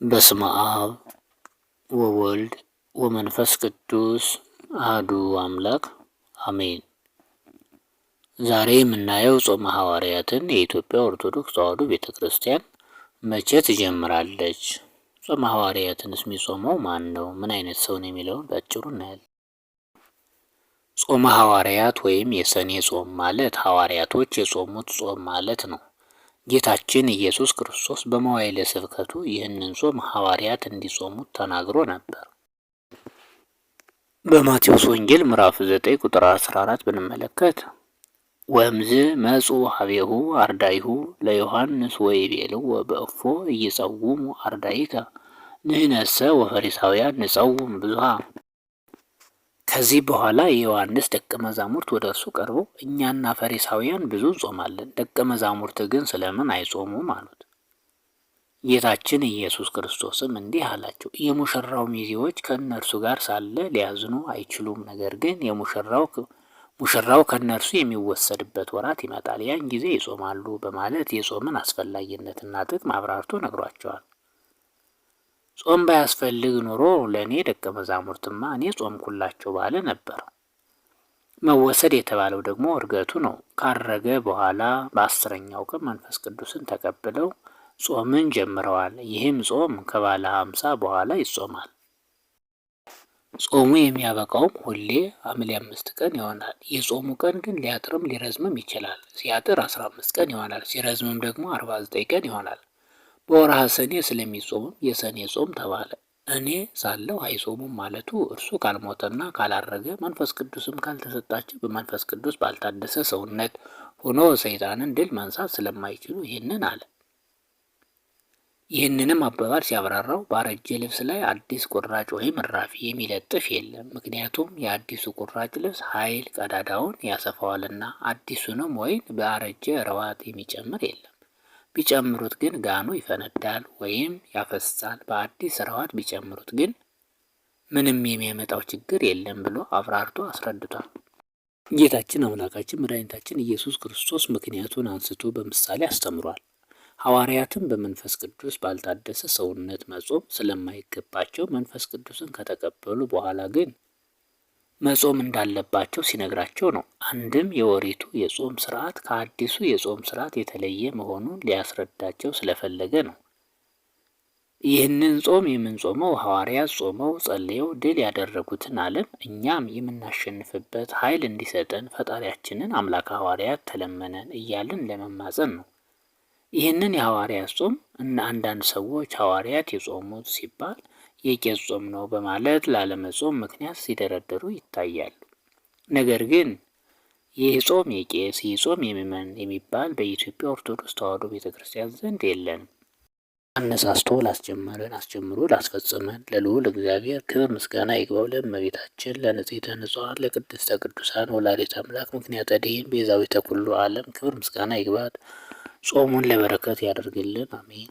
በስመ አብ ወወልድ ወመንፈስ ቅዱስ አሐዱ አምላክ አሜን። ዛሬ የምናየው ጾመ ሐዋርያትን የኢትዮጵያ ኦርቶዶክስ ተዋሕዶ ቤተ ክርስቲያን መቼ ትጀምራለች? ጾመ ሐዋርያትንስ የሚጾመው ማን ነው? ምን አይነት ሰው ነው የሚለውን በአጭሩ እናያለን። ጾመ ሐዋርያት ወይም የሰኔ ጾም ማለት ሐዋርያቶች የጾሙት ጾም ማለት ነው። ጌታችን ኢየሱስ ክርስቶስ በመዋዕለ ስብከቱ ይህንን ጾም ሐዋርያት እንዲጾሙት ተናግሮ ነበር። በማቴዎስ ወንጌል ምዕራፍ 9 ቁጥር 14 ብንመለከት ወእምዝ መጹ ሀቤሁ አርዳይሁ ለዮሐንስ ወይቤልዎ በእፎ ኢይጸውሙ አርዳኢከ ንሕነሰ ወፈሪሳውያን ንጸውም ብዙኃ። ከዚህ በኋላ የዮሐንስ ደቀ መዛሙርት ወደ እርሱ ቀርበው እኛና ፈሪሳውያን ብዙ እንጾማለን፣ ደቀ መዛሙርት ግን ስለምን አይጾሙም አሉት። ጌታችን ኢየሱስ ክርስቶስም እንዲህ አላቸው፣ የሙሽራው ሚዜዎች ከእነርሱ ጋር ሳለ ሊያዝኑ አይችሉም። ነገር ግን ሙሽራው ከእነርሱ የሚወሰድበት ወራት ይመጣል፣ ያን ጊዜ ይጾማሉ በማለት የጾምን አስፈላጊነትና ጥቅም አብራርቶ ነግሯቸዋል። ጾም ባያስፈልግ ኑሮ ለእኔ ደቀ መዛሙርትማ እኔ ጾምኩላቸው ባለ ነበር። መወሰድ የተባለው ደግሞ እርገቱ ነው። ካረገ በኋላ በ10ኛው ቀን መንፈስ ቅዱስን ተቀብለው ጾምን ጀምረዋል። ይህም ጾም ከባለ 50 በኋላ ይጾማል። ጾሙ የሚያበቃውም ሁሌ ሐምሌ 5 ቀን ይሆናል። የጾሙ ቀን ግን ሊያጥርም ሊረዝምም ይችላል። ሲያጥር 15 ቀን ይሆናል፣ ሲረዝምም ደግሞ 49 ቀን ይሆናል። በወርሃ ሰኔ ስለሚጾምም የሰኔ ጾም ተባለ። እኔ ሳለሁ አይጾሙም ማለቱ እርሱ ካልሞተና ካላረገ መንፈስ ቅዱስም ካልተሰጣቸው በመንፈስ ቅዱስ ባልታደሰ ሰውነት ሆኖ ሰይጣንን ድል መንሳት ስለማይችሉ ይህንን አለ። ይህንንም አባባል ሲያብራራው ባረጀ ልብስ ላይ አዲስ ቁራጭ ወይም እራፊ የሚለጥፍ የለም። ምክንያቱም የአዲሱ ቁራጭ ልብስ ኃይል ቀዳዳውን ያሰፋዋልና፣ አዲሱንም ወይም በአረጀ ረዋት የሚጨምር የለም። ቢጨምሩት ግን ጋኑ ይፈነዳል ወይም ያፈሳል። በአዲስ ረዋት ቢጨምሩት ግን ምንም የሚያመጣው ችግር የለም ብሎ አብራርቶ አስረድቷል። ጌታችን አምላካችን መድኃኒታችን ኢየሱስ ክርስቶስ ምክንያቱን አንስቶ በምሳሌ አስተምሯል። ሐዋርያትም በመንፈስ ቅዱስ ባልታደሰ ሰውነት መጾም ስለማይገባቸው መንፈስ ቅዱስን ከተቀበሉ በኋላ ግን መጾም እንዳለባቸው ሲነግራቸው ነው። አንድም የኦሪቱ የጾም ስርዓት ከአዲሱ የጾም ስርዓት የተለየ መሆኑን ሊያስረዳቸው ስለፈለገ ነው። ይህንን ጾም የምንጾመው ሐዋርያት ጾመው ጸልየው ድል ያደረጉትን ዓለም እኛም የምናሸንፍበት ኃይል እንዲሰጠን ፈጣሪያችንን አምላከ ሐዋርያት ተለመነን እያልን ለመማጸን ነው። ይህንን የሐዋርያት ጾም እና አንዳንድ ሰዎች ሐዋርያት የጾሙት ሲባል የቄስ ጾም ነው በማለት ላለመጾም ምክንያት ሲደረደሩ ይታያሉ። ነገር ግን ይህ ጾም የቄስ ይህ ጾም የምእመን የሚባል በኢትዮጵያ ኦርቶዶክስ ተዋሕዶ ቤተ ክርስቲያን ዘንድ የለንም። አነሳስቶ ላስጀመረን አስጀምሮ ላስፈጸመን ለልዑል እግዚአብሔር ክብር ምስጋና ይግባው። ለእመቤታችን ለንጽሕተ ንጹሐን ለቅድስተ ቅዱሳን ወላዲተ አምላክ ምክንያተ ድኂን ቤዛዊተ ኩሉ ዓለም ክብር ምስጋና ይግባት። ጾሙን ለበረከት ያደርግልን፣ አሜን።